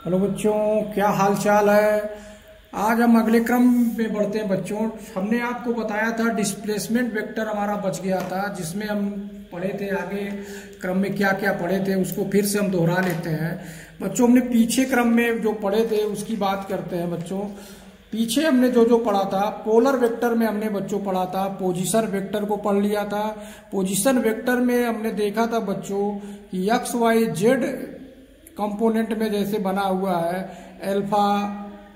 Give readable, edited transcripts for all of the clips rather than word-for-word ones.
Hello बच्चों, क्या हाल चाल है। आज हम अगले क्रम में बढ़ते हैं बच्चों। हमने आपको बताया था डिस्प्लेसमेंट वेक्टर हमारा बच गया था, जिसमें हम पढ़े थे आगे क्रम में क्या क्या पढ़े थे, उसको फिर से हम दोहरा लेते हैं बच्चों। हमने पीछे क्रम में जो पढ़े थे उसकी बात करते हैं बच्चों। पीछे हमने जो जो पढ़ा था, पोलर वेक्टर में हमने बच्चों पढ़ा था, पोजीशन वेक्टर को पढ़ लिया था। पोजीशन वेक्टर में हमने देखा था बच्चों कि एक्स वाई जेड कंपोनेंट में जैसे बना हुआ है अल्फा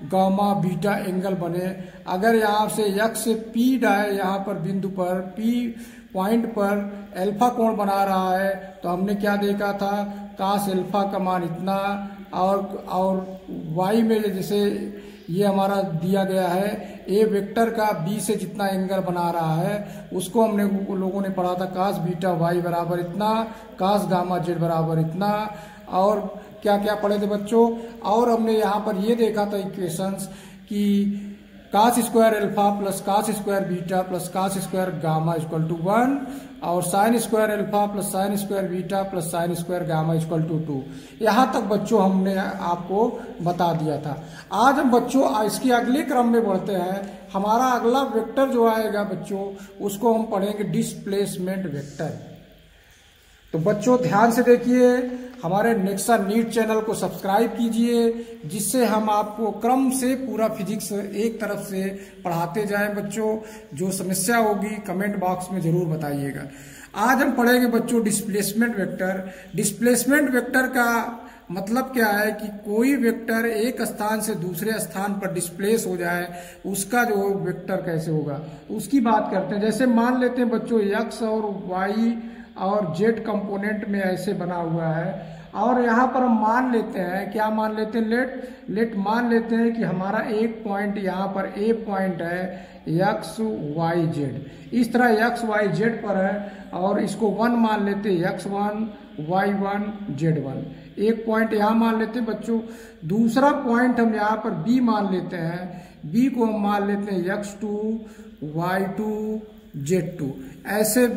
गामा बीटा एंगल बने। अगर यहाँ से यक्स से पी डाए, यहाँ पर बिंदु पर पी पॉइंट पर अल्फा कोण बना रहा है, तो हमने क्या देखा था, काश अल्फा का मान इतना, और वाई में जैसे ये हमारा दिया गया है ए वेक्टर का बी से जितना एंगल बना रहा है उसको हमने लोगों ने पढ़ा था, काश बीटा वाई बराबर इतना, काश गामा जेड बराबर इतना। और क्या क्या पढ़े थे बच्चों, और हमने यहाँ पर ये देखा था इक्वेशंस कि cos square alpha plus cos square beta plus cos square gamma equal to 1, और sine square alpha plus sine square beta plus sine square gamma equal to 2। यहाँ तक बच्चों हमने आपको बता दिया था। आज हम बच्चों इसके अगले क्रम में बढ़ते हैं। हमारा अगला वेक्टर जो आएगा बच्चों, उसको हम पढ़ेंगे डिस्प्लेसमेंट वेक्टर। तो बच्चों ध्यान से देखिए, हमारे नेक्सा नीट चैनल को सब्सक्राइब कीजिए, जिससे हम आपको क्रम से पूरा फिजिक्स एक तरफ से पढ़ाते जाएं बच्चों। जो समस्या होगी कमेंट बॉक्स में जरूर बताइएगा। आज हम पढ़ेंगे बच्चों डिस्प्लेसमेंट वेक्टर। डिस्प्लेसमेंट वेक्टर का मतलब क्या है कि कोई वेक्टर एक स्थान से दूसरे स्थान पर डिस्प्लेस हो जाए, उसका जो वेक्टर कैसे होगा उसकी बात करते हैं। जैसे मान लेते हैं बच्चों एक्स और वाई और जेड कंपोनेंट में ऐसे बना हुआ है, और यहाँ पर हम मान लेते हैं, क्या मान लेते हैं, लेट मान लेते हैं कि हमारा एक पॉइंट यहाँ पर ए पॉइंट है एक्स वाई जेड। इस तरह एक्स वाई जेड पर है और इसको 1 मान लेते हैं, x1 y1 z1। एक पॉइंट यहाँ मान लेते हैं बच्चों। दूसरा पॉइंट हम यहाँ पर b मान लेते हैं, b को हम मान लेते हैं x2 y2 z2। ऐसे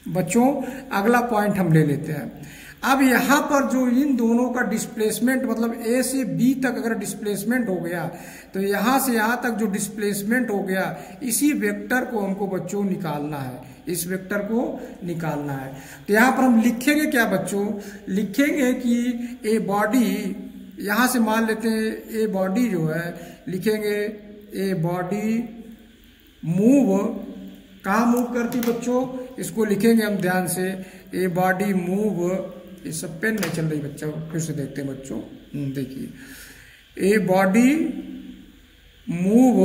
बच्चों अगला पॉइंट हम ले लेते हैं। अब यहाँ पर जो इन दोनों का डिस्प्लेसमेंट, मतलब ए से बी तक अगर डिस्प्लेसमेंट हो गया, तो यहाँ से यहाँ तक जो डिस्प्लेसमेंट हो गया, इसी वेक्टर को हमको बच्चों निकालना है, इस वेक्टर को निकालना है। तो यहाँ पर हम लिखेंगे क्या बच्चों, लिखेंगे कि ए बॉडी, यहाँ से मान लेते हैं ए बॉडी जो है, लिखेंगे ए बॉडी मूव, कहाँ मूव करती बच्चों, इसको लिखेंगे हम ध्यान से, ए बॉडी मूव। ये सब पेन नहीं चल रही बच्चों, फिर से देखते हैं बच्चों। देखिए a body move,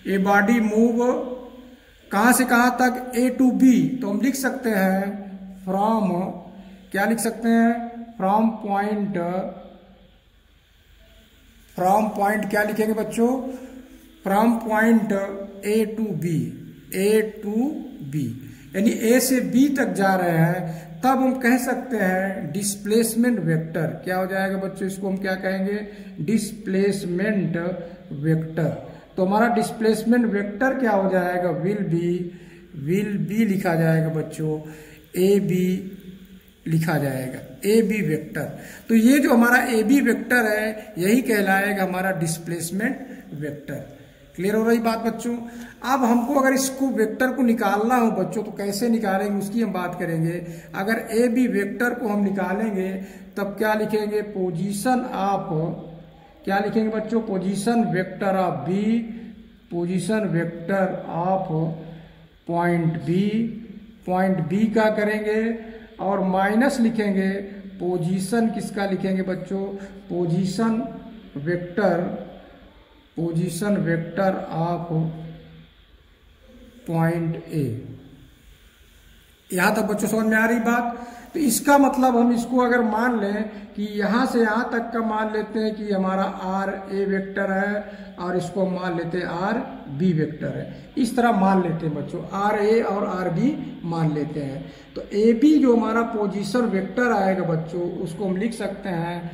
a body move कहाँ से कहाँ तक, ए टू बी। तो हम लिख सकते हैं फ्रॉम, क्या लिख सकते हैं, फ्रॉम पॉइंट क्या लिखेंगे बच्चों, from point A to B, A to B, यानी ए से बी तक जा रहे हैं, तब हम कह सकते हैं डिस्प्लेसमेंट वेक्टर। क्या हो जाएगा बच्चों, इसको हम क्या कहेंगे, डिस्प्लेसमेंट वेक्टर। तो हमारा डिस्प्लेसमेंट वेक्टर क्या हो जाएगा, विल बी लिखा जाएगा बच्चों, ए बी लिखा जाएगा, ए बी वेक्टर। तो ये जो हमारा ए बी वेक्टर है, यही कहलाएगा हमारा डिस्प्लेसमेंट वेक्टर। क्लियर हो रही बात बच्चों। अब हमको अगर इसको वेक्टर को निकालना हो बच्चों, तो कैसे निकालेंगे उसकी हम बात करेंगे। अगर ए बी वेक्टर को हम निकालेंगे तब क्या लिखेंगे, पोजीशन ऑफ, क्या लिखेंगे बच्चों, position vector of B, position vector of point B का करेंगे, और माइनस लिखेंगे पोजीशन, किसका लिखेंगे बच्चों, position vector of point A. यहां तक बच्चों समझ में आ रही बात। तो इसका मतलब हम इसको अगर मान लें कि यहां से यहां तक का मान लेते हैं कि हमारा आर ए वेक्टर है, और इसको मान लेते हैं आर बी वेक्टर है। इस तरह मान लेते हैं बच्चों, आर ए और आर बी मान लेते हैं। तो ए बी जो हमारा पोजीशन वेक्टर आएगा बच्चों, उसको हम लिख सकते हैं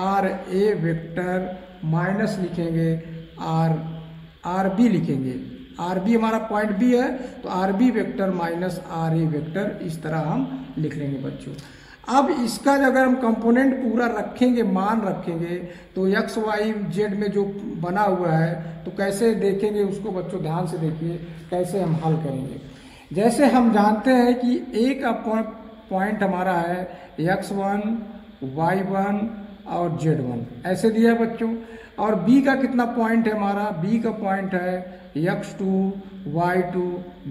आर ए वेक्टर माइनस लिखेंगे आर बी लिखेंगे, आर बी हमारा पॉइंट बी है, तो R B vector minus R A vector, इस तरह हम लिख लेंगे बच्चों। अब इसका अगर हम कंपोनेंट पूरा रखेंगे, मान रखेंगे, तो एक्स वाई जेड में जो बना हुआ है तो कैसे देखेंगे उसको बच्चों, ध्यान से देखिए कैसे हम हल करेंगे। जैसे हम जानते हैं कि एक पॉइंट हमारा है x1, y1 और z1 ऐसे दिया है बच्चों, और b का कितना पॉइंट है हमारा, b का पॉइंट है x2, y2,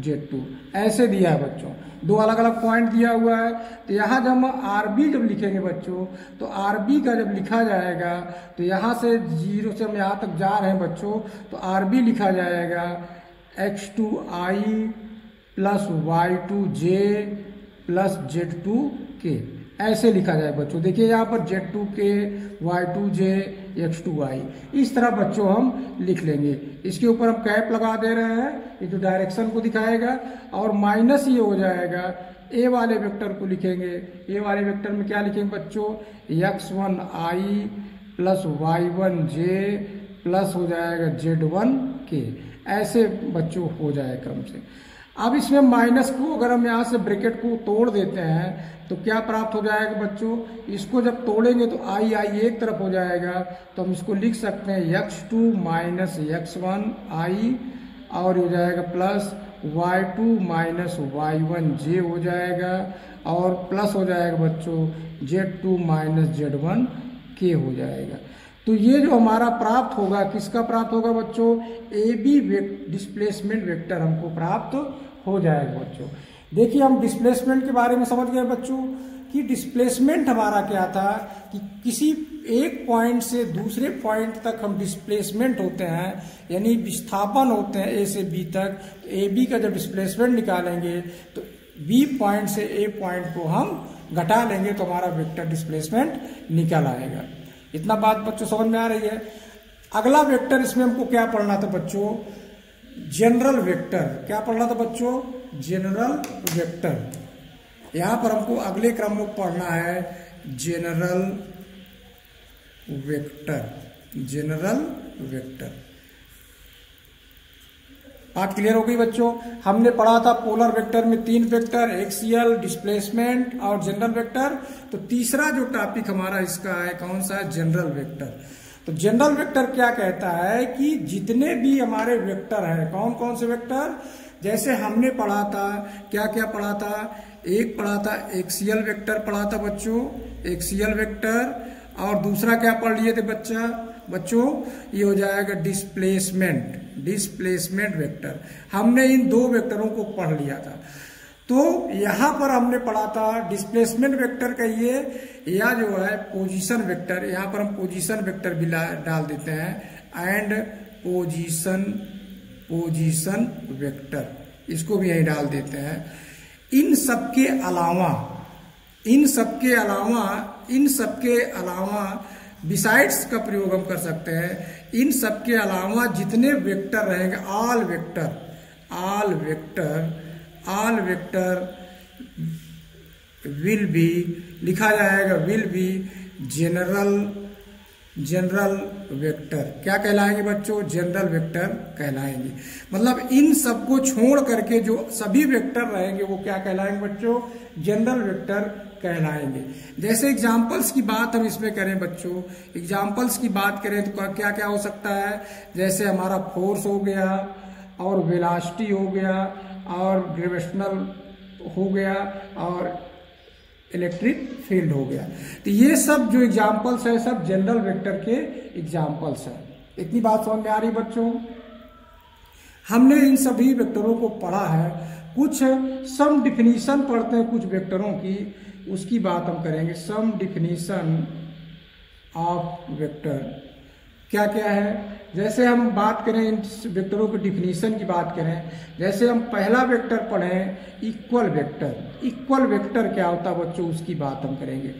z2 ऐसे दिया है बच्चों, दो अलग अलग पॉइंट दिया हुआ है। तो यहाँ जब हम RB जब लिखेंगे बच्चों, तो RB का जब लिखा जाएगा तो यहाँ से 0 से हम यहाँ तक जा रहे हैं बच्चों, तो RB लिखा जाएगा x2i plus y2j plus z2k ऐसे लिखा जाए बच्चों। देखिए यहाँ पर z2k, y2j, x2i इस तरह बच्चों हम लिख लेंगे। इसके ऊपर हम कैप लगा दे रहे हैं, ये जो डायरेक्शन को दिखाएगा, और माइनस ये हो जाएगा ए वाले वेक्टर को लिखेंगे। ए वाले वेक्टर में क्या लिखेंगे बच्चों, x1i प्लस y1j प्लस हो जाएगा z1k ऐसे बच्चों हो जाए क्रम से। अब इसमें माइनस को अगर हम यहाँ से ब्रैकेट को तोड़ देते हैं तो क्या प्राप्त हो जाएगा बच्चों, इसको जब तोड़ेंगे तो आई एक तरफ हो जाएगा, तो हम इसको लिख सकते हैं x2 माइनस x1i और हो जाएगा प्लस y2 माइनस y1j हो जाएगा, और प्लस हो जाएगा बच्चों z2 माइनस z1k हो जाएगा। तो ये जो हमारा प्राप्त होगा, किसका प्राप्त होगा बच्चों, ए बी डिस्प्लेसमेंट वेक्टर हमको प्राप्त हो जाएगा बच्चों। देखिए हम डिस्प्लेसमेंट के बारे में समझ गए बच्चों कि डिस्प्लेसमेंट हमारा क्या था कि किसी एक पॉइंट से दूसरे पॉइंट तक हम डिस्प्लेसमेंट होते हैं, यानी विस्थापन होते हैं ए से बी तक। तो ए बी का जब डिस्प्लेसमेंट निकालेंगे तो बी पॉइंट से ए पॉइंट को हम घटा लेंगे तो हमारा वेक्टर डिस्प्लेसमेंट निकल आएगा। इतना बात बच्चों समझ में आ रही है। अगला वेक्टर इसमें हमको क्या पढ़ना था बच्चों, जनरल वेक्टर। क्या पढ़ना था बच्चों, जनरल वेक्टर। यहां पर हमको अगले क्रम में पढ़ना है जनरल वेक्टर। जनरल वेक्टर बात क्लियर हो गई बच्चों। हमने पढ़ा था पोलर वेक्टर में 3 वेक्टर, एक्सियल, डिस्प्लेसमेंट और जनरल वेक्टर। तो तीसरा जो टॉपिक हमारा इसका है कौन सा है, जनरल वेक्टर। तो जनरल वेक्टर क्या कहता है कि जितने भी हमारे वेक्टर हैं, कौन कौन से वेक्टर, जैसे हमने पढ़ा था, क्या क्या पढ़ा था, एक पढ़ा था एक्सियल वेक्टर पढ़ा था बच्चों, एक्सियल वेक्टर, और दूसरा क्या पढ़ लिए थे बच्चों ये हो जाएगा डिस्प्लेसमेंट, डिस्प्लेसमेंट वेक्टर। हमने इन 2 वेक्टरों को पढ़ लिया था। तो यहां पर हमने पढ़ा था डिस्प्लेसमेंट वेक्टर कहिए या जो है पोजीशन वेक्टर, यहां पर हम पोजीशन वेक्टर भी डाल देते हैं, एंड पोजीशन वेक्टर इसको भी यहीं डाल देते हैं। इन सबके अलावा बिसाइड्स का प्रयोग हम कर सकते हैं। इन सबके अलावा जितने वेक्टर रहेंगे, ऑल वेक्टर विल बी लिखा जाएगा, विल बी जनरल वेक्टर। क्या कहलाएंगे बच्चों, जनरल वेक्टर कहलाएंगे। मतलब इन सबको छोड़ करके जो सभी वेक्टर रहेंगे वो क्या कहलाएंगे बच्चों, जनरल वेक्टर कहलाएंगे। जैसे एग्जाम्पल्स की बात हम इसमें करें बच्चों, एग्जाम्पल्स की बात करें तो क्या क्या हो सकता है, जैसे हमारा फोर्स हो गया, और वेलोसिटी हो गया, और ग्रेविटेशनल हो गया, और इलेक्ट्रिक फील्ड हो गया। तो ये सब जो एग्जाम्पल्स है सब जनरल वेक्टर के एग्जाम्पल्स है। इतनी बात समझ में आ रही बच्चों। हमने इन सभी वेक्टरों को पढ़ा है। कुछ सम डिफिनीशन पढ़ते हैं कुछ वेक्टरों की, उसकी बात हम करेंगे। सम डिफिनीशन ऑफ वेक्टर क्या क्या है, जैसे हम बात करें इन वेक्टरों की डिफिनीशन की बात करें, जैसे हम पहला वेक्टर पढ़ें इक्वल वेक्टर। इक्वल वेक्टर क्या होता है बच्चों, उसकी बात हम करेंगे।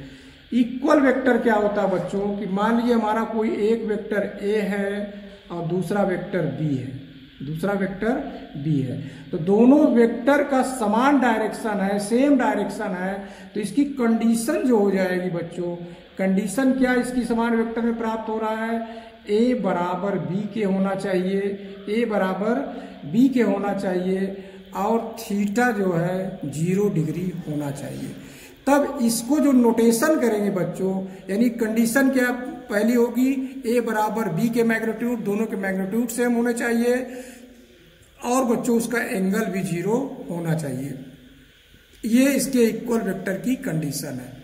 इक्वल वेक्टर क्या होता है बच्चों कि मान लीजिए हमारा कोई एक वेक्टर ए है और दूसरा वेक्टर बी है, तो दोनों वेक्टर का समान डायरेक्शन है, सेम डायरेक्शन है, तो इसकी कंडीशन जो हो जाएगी बच्चों, कंडीशन क्या इसकी समान वेक्टर में प्राप्त हो रहा है, ए बराबर बी के होना चाहिए, और थीटा जो है 0 डिग्री होना चाहिए। तब इसको जो नोटेशन करेंगे बच्चों, यानी कंडीशन क्या पहली होगी, ए बराबर बी के मैग्नीट्यूड, दोनों के मैग्नीट्यूड सेम होने चाहिए, और बच्चों उसका एंगल भी 0 होना चाहिए। ये इसके इक्वल वेक्टर की कंडीशन है।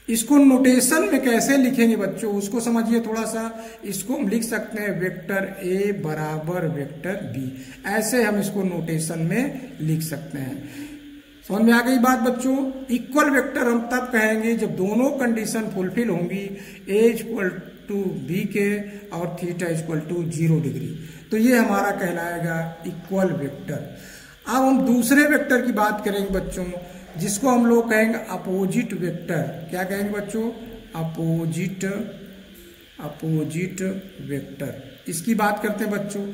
इसको नोटेशन में कैसे लिखेंगे बच्चों, उसको समझिए थोड़ा सा। इसको हम लिख सकते हैं वेक्टर ए बराबर वेक्टर बी, ऐसे हम इसको नोटेशन में लिख सकते हैं। समझ में आ गई बात बच्चों। इक्वल वेक्टर हम तब कहेंगे जब दोनों कंडीशन फुलफिल होंगी, ए इक्वल टू बी के और थीटा इक्वल टू 0 डिग्री, तो ये हमारा कहलाएगा इक्वल वेक्टर। अब हम दूसरे वेक्टर की बात करेंगे बच्चों, जिसको हम लोग कहेंगे अपोजिट वेक्टर। क्या कहेंगे बच्चों, अपोजिट वेक्टर। इसकी बात करते हैं बच्चों।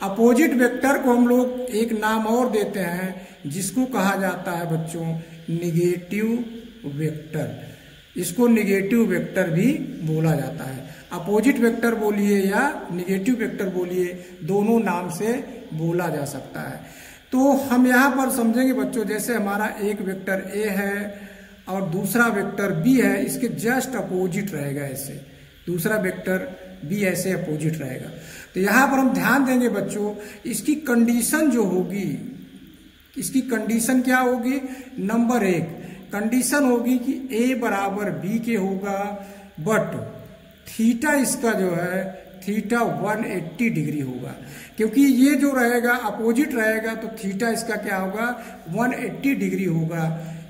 अपोजिट वेक्टर को हम लोग एक नाम और देते हैं, जिसको कहा जाता है बच्चों निगेटिव वेक्टर। इसको निगेटिव वेक्टर भी बोला जाता है। अपोजिट वेक्टर बोलिए या निगेटिव वेक्टर बोलिए, दोनों नाम से बोला जा सकता है। तो हम यहाँ पर समझेंगे बच्चों, जैसे हमारा एक वेक्टर ए है और दूसरा वेक्टर बी है, इसके जस्ट अपोजिट रहेगा ऐसे, दूसरा वेक्टर बी ऐसे अपोजिट रहेगा। तो यहाँ पर हम ध्यान देंगे बच्चों, इसकी कंडीशन जो होगी, इसकी कंडीशन क्या होगी, नंबर 1 कंडीशन होगी कि ए बराबर बी के होगा, बट थीटा इसका जो है थीटा 180 डिग्री होगा। क्योंकि ये जो रहेगा अपोजिट रहेगा, तो थीटा इसका क्या होगा 180 डिग्री होगा।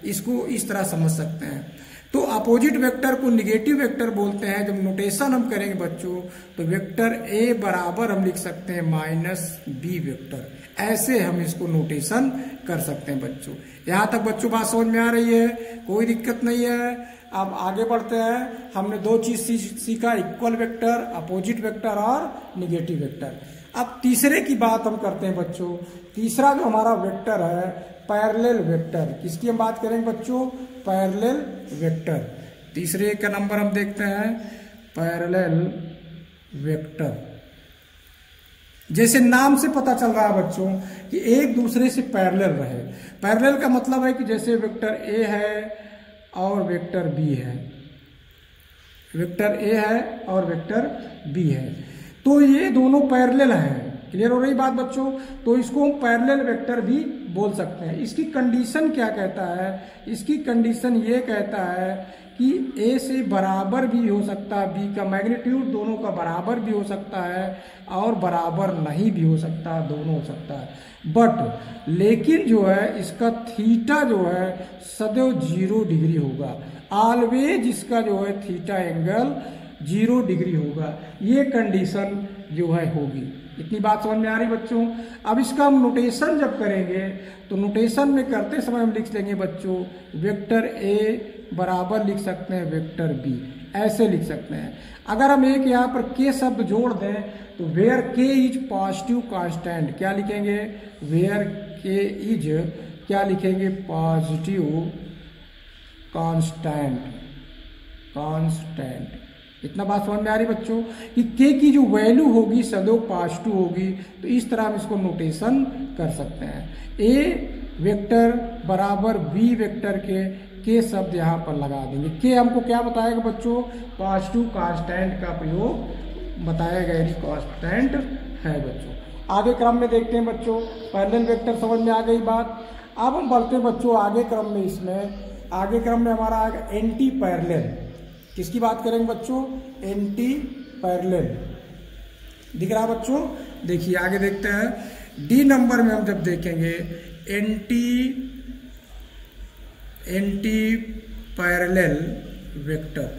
इसको इस तरह समझ सकते हैं। तो अपोजिट वेक्टर को निगेटिव वेक्टर बोलते हैं। जब नोटेशन हम करेंगे बच्चों, तो वेक्टर ए बराबर हम लिख सकते हैं -b वेक्टर, ऐसे हम इसको नोटेशन कर सकते हैं बच्चों। यहाँ तक बच्चों बात समझ में आ रही है, कोई दिक्कत नहीं है। अब आगे बढ़ते हैं। हमने 2 चीज सीखा, इक्वल वेक्टर, अपोजिट वेक्टर और निगेटिव वेक्टर। अब तीसरे की बात हम करते हैं बच्चों। तीसरा जो हमारा वेक्टर है पैरेलल वेक्टर। किसकी हम बात करेंगे बच्चों, पैरेलल वेक्टर। तीसरे का नंबर हम देखते हैं पैरेलल वेक्टर। जैसे नाम से पता चल रहा है बच्चों कि एक दूसरे से पैरेलल रहे। पैरेलल का मतलब है कि जैसे वेक्टर ए है और वेक्टर बी है, वेक्टर ए है और वेक्टर बी है, तो ये दोनों पैरेलल हैं। क्लियर हो रही बात बच्चों। तो इसको हम पैरेलल वेक्टर भी बोल सकते हैं। इसकी कंडीशन क्या कहता है, इसकी कंडीशन ये कहता है कि ए से बराबर भी हो सकता है, बी का मैग्नीट्यूड दोनों का बराबर भी हो सकता है और बराबर नहीं भी हो सकता, दोनों हो सकता है। बट लेकिन जो है इसका थीटा जो है सदैव 0 डिग्री होगा। ऑलवेज इसका जो है थीटा एंगल 0 डिग्री होगा। ये कंडीशन जो है होगी। इतनी बात समझ में आ रही बच्चों। अब इसका हम नोटेशन जब करेंगे, तो नोटेशन में करते समय हम लिख लेंगे बच्चों वेक्टर ए बराबर लिख सकते हैं वेक्टर बी, ऐसे लिख सकते हैं। अगर हम एक यहाँ पर के शब्द जोड़ दें, तो वेयर के इज पॉजिटिव कांस्टेंट, क्या लिखेंगे, वेयर के इज क्या लिखेंगे, पॉजिटिव कांस्टेंट, कांस्टेंट। इतना बात समझ में आ रही बच्चों कि के की जो वैल्यू होगी सदैव पॉजिटिव होगी। तो इस तरह हम इसको नोटेशन कर सकते हैं। ए वेक्टर बराबर बी वेक्टर के शब्द यहाँ पर लगा देंगे। के हमको क्या बताएगा बच्चों, पॉजिटिव कांस्टेंट का प्रयोग बताया गया, कांस्टेंट है बच्चों। आगे क्रम में देखते हैं बच्चों, पैरेलल वेक्टर समझ में आ गई बात। अब हम बढ़ते हैं बच्चों आगे क्रम में। इसमें आगे क्रम में हमारा आएगा एंटी पैरेलल। किसकी बात करेंगे बच्चों, एंटी पैरेलल। दिख रहा है बच्चों, देखिए आगे देखते हैं। डी नंबर में हम जब देखेंगे एंटी पैरेलल वेक्टर,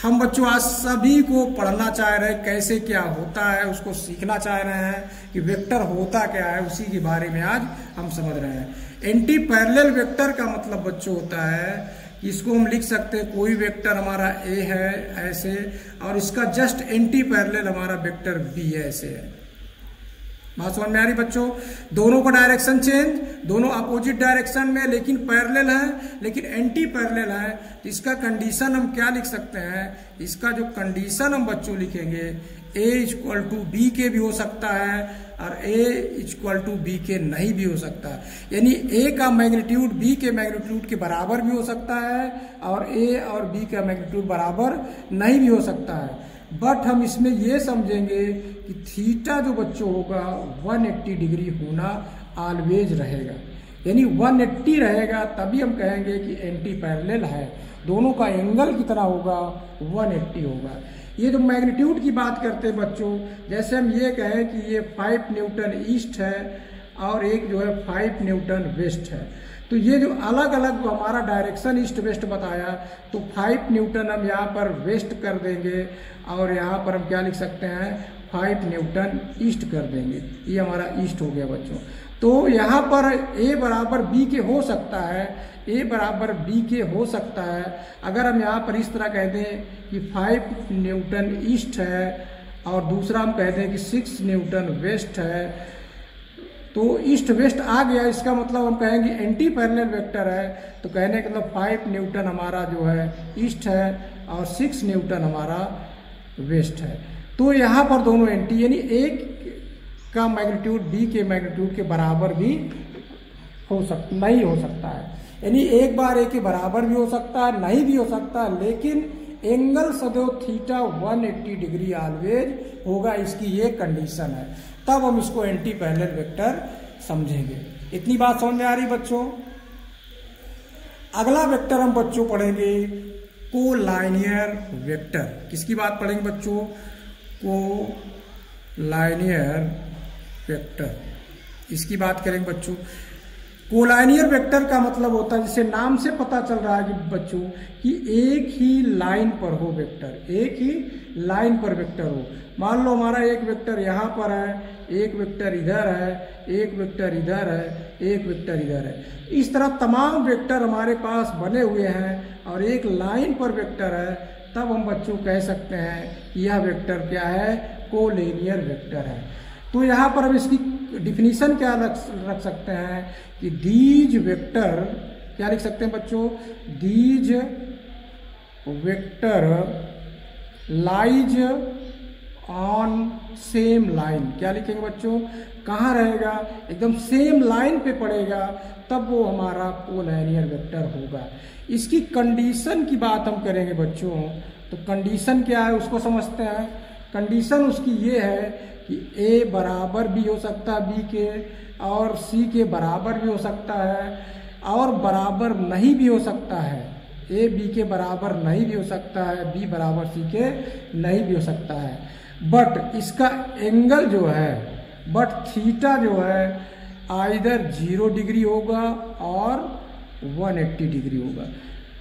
हम बच्चों आज सभी को पढ़ना चाह रहे हैं, कैसे क्या होता है उसको सीखना चाह रहे हैं कि वेक्टर होता क्या है, उसी के बारे में आज हम समझ रहे हैं। एंटी पैरेलल वेक्टर का मतलब बच्चों होता है, इसको हम लिख सकते हैं कोई वेक्टर हमारा ए है ऐसे, और इसका जस्ट एंटी पैरेलल हमारा वेक्टर बी है ऐसे है। बात समझ में आ रही बच्चों। दोनों का डायरेक्शन चेंज, दोनों अपोजिट डायरेक्शन में, लेकिन पैरेलल है, लेकिन एंटी पैरेलल है। तो इसका कंडीशन हम क्या लिख सकते हैं, इसका जो कंडीशन हम बच्चों लिखेंगे, a इक्वल टू बी के भी हो सकता है और a इक्वल टू बी के नहीं भी हो सकता है। यानी a का मैग्नीट्यूड b के मैग्नीट्यूड के बराबर भी हो सकता है और a और b का मैग्नीट्यूड बराबर नहीं भी हो सकता है। बट हम इसमें ये समझेंगे कि थीटा जो बच्चों होगा 180 डिग्री होना ऑलवेज रहेगा, यानी 180 रहेगा तभी हम कहेंगे कि एंटी पैरेलल है। दोनों का एंगल कितना होगा 180 होगा। ये जो मैग्नीट्यूड की बात करते हैं बच्चों, जैसे हम ये कहें कि ये 5 न्यूटन ईस्ट है और एक जो है 5 न्यूटन वेस्ट है, तो ये जो अलग अलग हमारा डायरेक्शन ईस्ट वेस्ट बताया, तो 5 न्यूटन हम यहाँ पर वेस्ट कर देंगे और यहाँ पर हम क्या लिख सकते हैं 5 न्यूटन ईस्ट कर देंगे। ये हमारा ईस्ट हो गया बच्चों। तो यहाँ पर a बराबर b के हो सकता है, a बराबर b के हो सकता है। अगर हम यहाँ पर इस तरह कह दें कि 5 न्यूटन ईस्ट है और दूसरा हम कह दें कि 6 न्यूटन वेस्ट है, तो ईस्ट वेस्ट आ गया, इसका मतलब हम कहेंगे एंटी पैरेलल वेक्टर है। तो कहने का मतलब 5 न्यूटन हमारा जो है ईस्ट है और 6 न्यूटन हमारा वेस्ट है। तो यहाँ पर दोनों एंटी, यानी एक का मैग्नीट्यूड बी के मैग्नीट्यूड के बराबर भी नहीं हो सकता है, यानी एक बार ए के बराबर भी हो सकता है, नहीं भी हो सकता है, लेकिन एंगल सदैव थीटा 180 डिग्री ऑलवेज होगा, इसकी ये कंडीशन है। तब हम इसको एंटी पैरेलल वेक्टर समझेंगे। इतनी बात समझ में आ रही बच्चों। अगला वेक्टर हम बच्चों पढ़ेंगे कोलाइनियर वेक्टर। किसकी बात पढ़ेंगे बच्चों? कोलाइनियर वेक्टर, इसकी बात करेंगे बच्चों। कोलाइनियर वेक्टर का मतलब होता है, जैसे नाम से पता चल रहा है कि बच्चों कि एक ही लाइन पर हो वेक्टर, एक ही लाइन पर वेक्टर हो। मान लो हमारा एक वेक्टर यहाँ पर है, एक वेक्टर इधर है, एक वेक्टर इधर है, एक वेक्टर इधर है। इस तरह तमाम वेक्टर हमारे पास बने हुए हैं और एक लाइन पर वेक्टर है, तब हम बच्चों कह सकते हैं यह वेक्टर क्या है, कोलिनियर वेक्टर है। तो यहाँ पर हम इसकी डिफिनीशन क्या रख सकते हैं कि दीज वेक्टर, क्या लिख सकते हैं बच्चों, these vector lies on same line. क्या लिखेंगे बच्चों, कहाँ रहेगा, एकदम सेम लाइन पे पड़ेगा, तब वो हमारा कोलिनियर वेक्टर होगा। इसकी कंडीशन की बात हम करेंगे बच्चों, तो कंडीशन क्या है उसको समझते हैं। कंडीशन उसकी ये है कि a बराबर भी हो सकता है b के और c के बराबर भी हो सकता है और बराबर नहीं भी हो सकता है। a b के बराबर नहीं भी हो सकता है, b बराबर c के नहीं भी हो सकता है। बट इसका एंगल जो है, बट थीटा जो है आइदर 0 डिग्री होगा और 180 डिग्री होगा।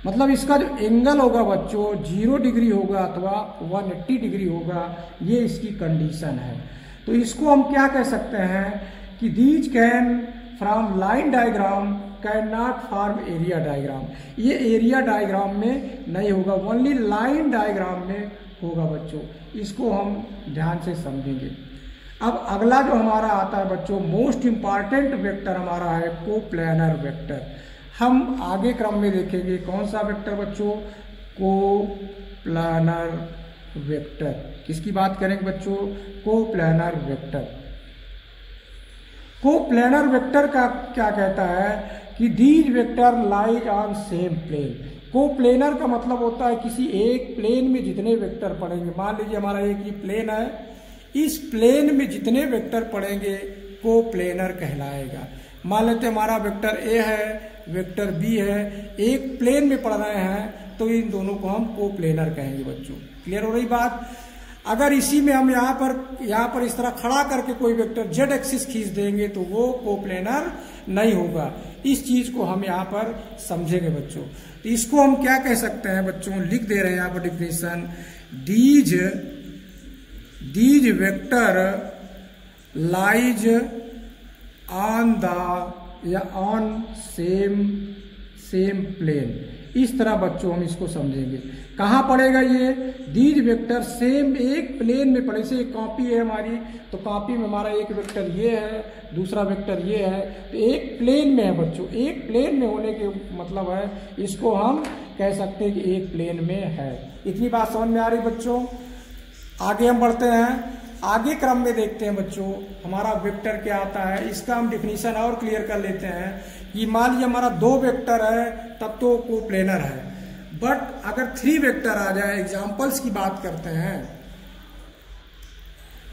मतलब इसका जो एंगल होगा बच्चों 0 डिग्री होगा अथवा 180 डिग्री होगा, ये इसकी कंडीशन है। तो इसको हम क्या कह सकते हैं कि these can from line diagram can not form area diagram. ये एरिया डायग्राम में नहीं होगा, ओनली लाइन डायग्राम में होगा बच्चों। इसको हम ध्यान से समझेंगे। अब अगला जो हमारा आता है बच्चों, मोस्ट इंपॉर्टेंट वेक्टर हमारा है कोप्लेनर वेक्टर। हम आगे क्रम में देखेंगे कौन सा वेक्टर बच्चों, कोप्लेनर वेक्टर। किसकी बात करेंगे बच्चों, कोप्लेनर वेक्टर। कोप्लेनर वेक्टर का क्या कहता है कि these vector lies on same plane. Coplanar का मतलब होता है किसी एक प्लेन में जितने वेक्टर पड़ेंगे। मान लीजिए हमारा एक ही प्लेन है, इस प्लेन में जितने वेक्टर पड़ेंगे कोप्लेनर कहलाएगा। मान लेते हमारा वेक्टर ए है, वेक्टर बी है, एक प्लेन में पड़ रहे हैं, तो इन दोनों को हम कोप्लेनर कहेंगे बच्चों। क्लियर हो रही बात। अगर इसी में हम यहाँ पर इस तरह खड़ा करके कोई वेक्टर जेड एक्सिस खींच देंगे तो वो कोप्लेनर नहीं होगा। इस चीज को हम यहाँ पर समझेंगे बच्चों। तो इसको हम क्या कह सकते हैं बच्चों, लिख दे रहे हैं यहाँ पर definition, these vector lies on the या ऑन सेम प्लेन। इस तरह बच्चों हम इसको समझेंगे। कहाँ पड़ेगा ये, दीज वेक्टर सेम एक प्लेन में पड़े। जैसे एक कॉपी है हमारी, तो कॉपी में हमारा एक वेक्टर ये है, दूसरा वेक्टर ये है, तो एक प्लेन में है बच्चों। एक प्लेन में होने के मतलब है, इसको हम कह सकते हैं कि एक प्लेन में है। इतनी बात समझ में आ रही बच्चों। आगे हम बढ़ते हैं, आगे क्रम में देखते हैं बच्चों हमारा वेक्टर क्या आता है। इसका हम डिफिनीशन और क्लियर कर लेते हैं कि मान लीजिए हमारा 2 वेक्टर है तब तो कोप्लेनर है, बट अगर 3 वेक्टर आ जाए, एग्जाम्पल्स की बात करते हैं,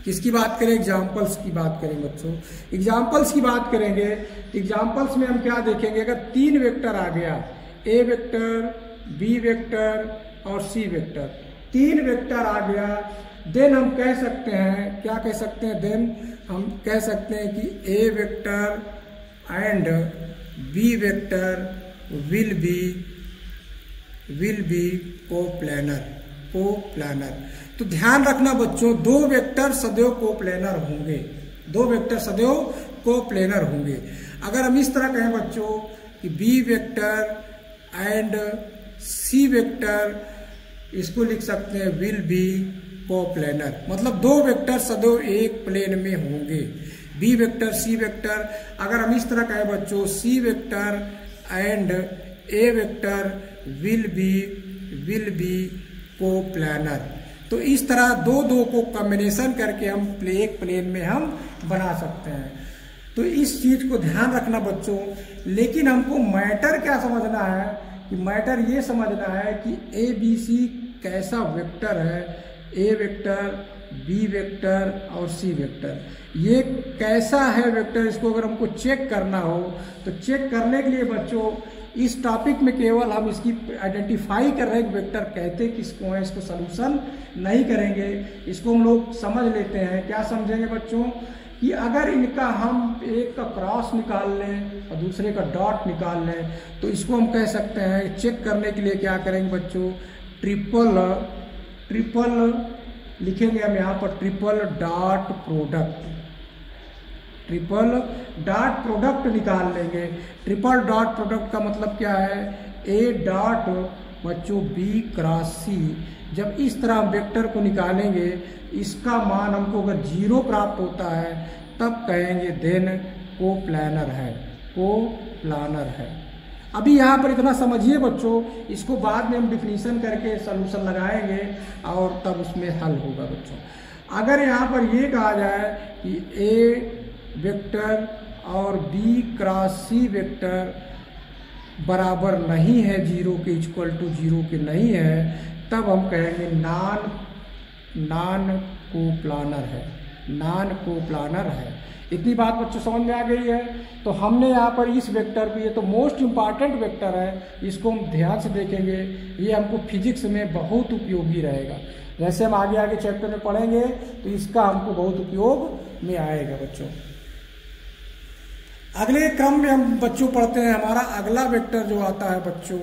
किसकी बात करें, एग्जाम्पल्स की बात करें बच्चों। एग्जाम्पल्स की बात करेंगे, एग्जाम्पल्स में हम क्या देखेंगे, अगर 3 वेक्टर आ गया, ए वेक्टर, बी वेक्टर और सी वेक्टर, 3 वेक्टर आ गया, देन हम कह सकते हैं, क्या कह सकते हैं, देन हम कह सकते हैं कि A vector and B vector will be coplanar. तो ध्यान रखना बच्चों, 2 वेक्टर सदैव कोप्लेनर होंगे, 2 वेक्टर सदैव कोप्लेनर होंगे। अगर हम इस तरह कहें बच्चों कि B vector and C vector, इसको लिख सकते हैं विल बी कोप्लेनर, मतलब 2 वेक्टर सदैव एक प्लेन में होंगे, बी वेक्टर सी वेक्टर। अगर हम इस तरह कहें बच्चों C vector and A vector will be coplanar, तो इस तरह 2 को कॉम्बिनेशन करके हम एक प्लेन में हम बना सकते हैं। तो इस चीज को ध्यान रखना बच्चों, लेकिन हमको मैटर क्या समझना है कि मैटर ये समझना है कि ए बी सी कैसा वेक्टर है, ए वेक्टर, बी वेक्टर और सी वेक्टर, ये कैसा है वेक्टर, इसको अगर हमको चेक करना हो तो चेक करने के लिए बच्चों इस टॉपिक में केवल हम इसकी आइडेंटिफाई कर रहे हैं वेक्टर कहते किसको हैं, इसको सलूशन नहीं करेंगे, इसको हम लोग समझ लेते हैं। क्या समझेंगे बच्चों कि अगर इनका हम एक का क्रॉस निकाल लें और दूसरे का डॉट निकाल लें तो इसको हम कह सकते हैं, चेक करने के लिए क्या करेंगे बच्चों, ट्रिपल लिखेंगे हम यहाँ पर, ट्रिपल डॉट प्रोडक्ट निकाल लेंगे। ट्रिपल डॉट प्रोडक्ट का मतलब क्या है, ए डॉट बच्चों बी क्रॉस सी, जब इस तरह हम वेक्टर को निकालेंगे, इसका मान हमको अगर 0 प्राप्त होता है तब कहेंगे देन कोप्लानर है। अभी यहाँ पर इतना समझिए बच्चों, इसको बाद में हम डिफिनीशन करके सलूशन लगाएंगे और तब उसमें हल होगा बच्चों। अगर यहाँ पर ये कहा जाए कि ए वेक्टर और बी क्रॉस सी वेक्टर बराबर नहीं है 0 के, इक्वल टू 0 के नहीं है, तब हम कहेंगे नॉन कोप्लानर है। इतनी बात बच्चों समझ में आ गई है। तो हमने यहाँ पर इस वेक्टर भी, ये तो मोस्ट इम्पॉर्टेंट वेक्टर है, इसको हम ध्यान से देखेंगे, ये हमको फिजिक्स में बहुत उपयोगी रहेगा। जैसे हम आगे चैप्टर में पढ़ेंगे तो इसका हमको बहुत उपयोग में आएगा बच्चों। अगले क्रम में हम बच्चों पढ़ते हैं, हमारा अगला वेक्टर जो आता है बच्चों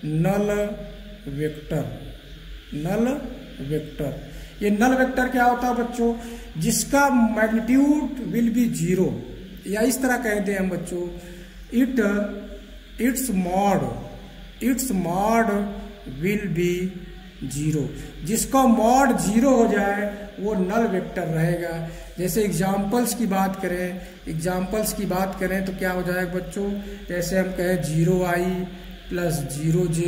नल वेक्टर। ये नल वेक्टर क्या होता है बच्चों, जिसका मैग्नीट्यूड विल बी 0, या इस तरह कह दें हम बच्चों इट्स मॉड विल बी 0, जिसका मॉड 0 हो जाए वो नल वेक्टर रहेगा। जैसे एग्जाम्पल्स की बात करें तो क्या हो जाएगा बच्चों, जैसे हम कहें 0i + 0j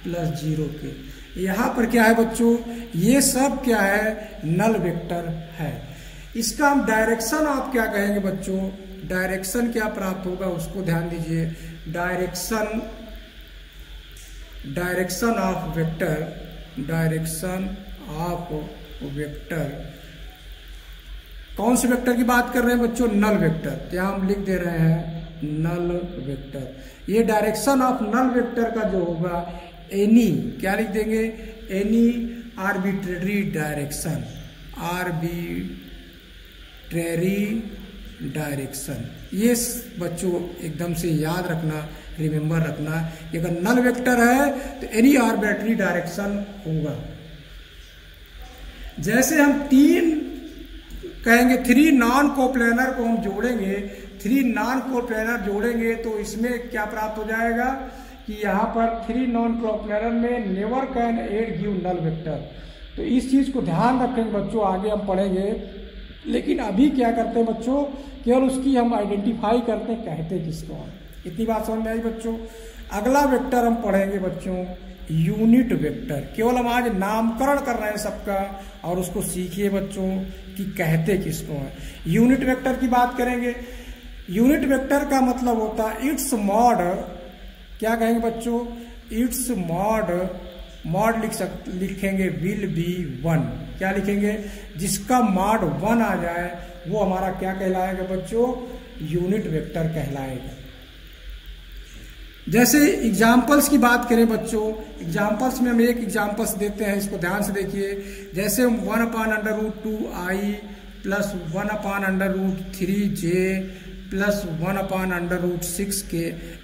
+ 0k, यहाँ पर क्या है बच्चों, ये सब क्या है, नल वेक्टर है। इसका हम डायरेक्शन आप क्या कहेंगे बच्चों, डायरेक्शन क्या प्राप्त होगा उसको ध्यान दीजिए। डायरेक्शन ऑफ वेक्टर, कौन से वेक्टर की बात कर रहे हैं बच्चों, नल वेक्टर। क्या हम लिख दे रहे हैं, नल वेक्टर। ये डायरेक्शन ऑफ नल वेक्टर का जो होगा एनी, क्या लिख देंगे, एनी आर्बिट्रेरी डायरेक्शन। ये बच्चों एकदम से याद रखना, रिमेम्बर रखना, अगर नल वेक्टर है तो एनी आर्बिट्रेरी डायरेक्शन होगा। जैसे हम 3 कहेंगे, 3 नॉन कोप्लेनर को हम जोड़ेंगे, 3 नॉन कोप्लेनर जोड़ेंगे तो इसमें क्या प्राप्त हो जाएगा कि यहाँ पर 3 नॉन कोप्लेनर में never can add give null vector. तो इस चीज़ को ध्यान रखेंगे बच्चों, आगे हम पढ़ेंगे। लेकिन अभी क्या करते हैं बच्चों, केवल उसकी हम आइडेंटिफाई करते हैं, कहते किसको। इतनी बात समझ में आई बच्चों। अगला वेक्टर हम पढ़ेंगे बच्चों यूनिट वेक्टर। केवल हम आज नामकरण कर रहे हैं सबका, और उसको सीखिए बच्चों कि कहते किसको हैं। यूनिट वेक्टर की बात करेंगे। यूनिट वेक्टर का मतलब होता है इट्स मॉड, क्या कहेंगे बच्चों, इट्स मॉड लिखेंगे विल बी 1। क्या लिखेंगे, जिसका मॉड 1 आ जाए वो हमारा क्या कहलाएगा बच्चों, यूनिट वेक्टर कहलाएगा। जैसे एग्जाम्पल्स की बात करें बच्चों, एग्जाम्पल्स में हम एक एग्जाम्पल्स देते हैं, इसको ध्यान से देखिए। जैसे 1/√2i plus 1/√3j plus 1/√6k,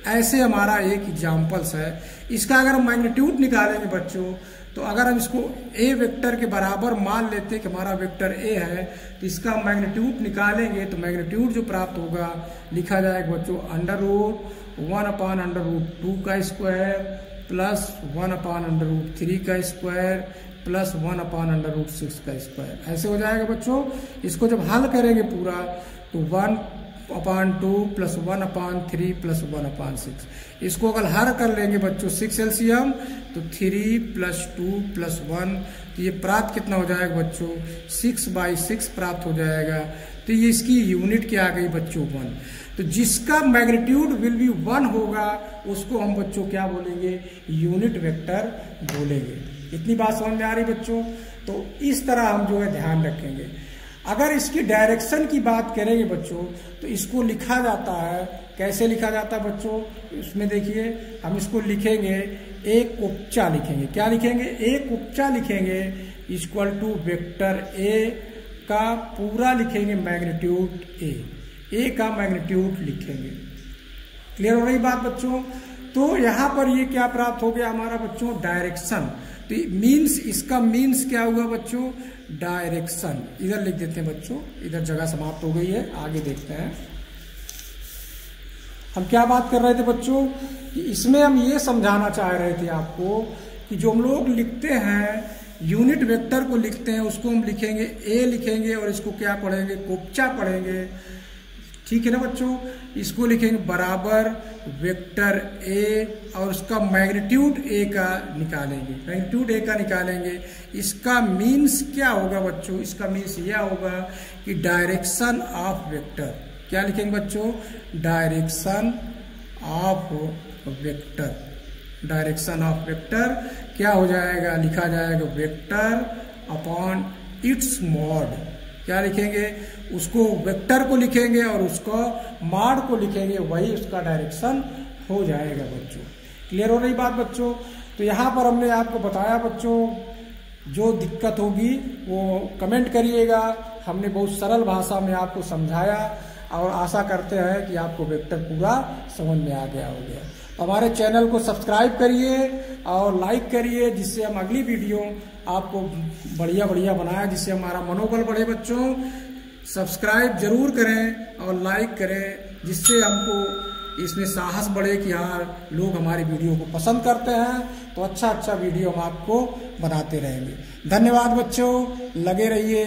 ऐसे हमारा एक एग्जाम्पल्स है। इसका अगर हम मैग्नीट्यूड निकालेंगे बच्चों, तो अगर हम इसको ए वेक्टर के बराबर मान लेते हैं कि हमारा वेक्टर ए है, तो इसका मैग्नीट्यूड निकालेंगे तो मैग्नीट्यूड जो प्राप्त होगा लिखा जाएगा बच्चों √1/√2 का स्क्वायर प्लस 1/√3 का स्क्वायर प्लस 1/√6 का स्क्वायर, ऐसे हो जाएगा बच्चों। इसको जब हल करेंगे पूरा तो 1/2 प्लस 1/3 प्लस 1/6, इसको अगर हल कर लेंगे बच्चों 6 एलसीएम तो 3 प्लस 2 प्लस 1, तो ये प्राप्त कितना हो जाएगा बच्चों 6/6 प्राप्त हो जाएगा। तो ये इसकी यूनिट क्या आ गई बच्चों 1। तो जिसका मैग्नीट्यूड विल बी 1 होगा उसको हम बच्चों क्या बोलेंगे, यूनिट वेक्टर बोलेंगे। इतनी बात समझ में आ रही बच्चों। तो इस तरह हम जो है ध्यान रखेंगे। अगर इसकी डायरेक्शन की बात करेंगे बच्चों तो इसको लिखा जाता है, कैसे लिखा जाता है बच्चों, इसमें देखिए हम इसको लिखेंगे एक उपचा लिखेंगे। क्या लिखेंगे, एक उपचा लिखेंगे इक्वल टू वेक्टर ए का पूरा लिखेंगे मैग्नीट्यूड ए का मैग्नीट्यूड लिखेंगे। क्लियर हो रही बात बच्चों। तो यहाँ पर ये क्या प्राप्त हो गया हमारा बच्चों, डायरेक्शन। तो मीन्स, इसका मीन्स क्या हुआ बच्चों, डायरेक्शन। इधर लिख देते हैं बच्चों, इधर जगह समाप्त हो गई है, आगे देखते हैं। हम क्या बात कर रहे थे बच्चों कि इसमें हम ये समझाना चाह रहे थे आपको कि जो हम लोग लिखते हैं यूनिट वेक्टर को लिखते हैं उसको हम लिखेंगे ए लिखेंगे, और इसको क्या पढ़ेंगे, कोपचा पढ़ेंगे। ठीक है ना बच्चों। इसको लिखेंगे बराबर वेक्टर ए और उसका मैग्नीट्यूड ए का निकालेंगे, मैग्नीट्यूड ए का निकालेंगे। इसका मीन्स क्या होगा बच्चों, इसका मीन्स यह होगा कि डायरेक्शन ऑफ वेक्टर। क्या लिखेंगे बच्चों, direction of vector. Direction of vector क्या हो जाएगा, लिखा जाएगा वेक्टर अपॉन इट्स मॉड। क्या लिखेंगे, उसको वेक्टर को लिखेंगे और उसको मॉड को लिखेंगे, वही उसका डायरेक्शन हो जाएगा बच्चों। क्लियर हो रही बात बच्चों। तो यहाँ पर हमने आपको बताया बच्चों, जो दिक्कत होगी वो कमेंट करिएगा। हमने बहुत सरल भाषा में आपको समझाया और आशा करते हैं कि आपको वेक्टर पूरा समझ में आ गया होगा। हमारे चैनल को सब्सक्राइब करिए और लाइक करिए, जिससे हम अगली वीडियो आपको बढ़िया बढ़िया बनाए, जिससे हमारा मनोबल बढ़े बच्चों। सब्सक्राइब जरूर करें और लाइक करें, जिससे हमको इसमें साहस बढ़े कि हाँ लोग हमारी वीडियो को पसंद करते हैं, तो अच्छा वीडियो हम आपको बनाते रहेंगे। धन्यवाद बच्चों, लगे रहिए।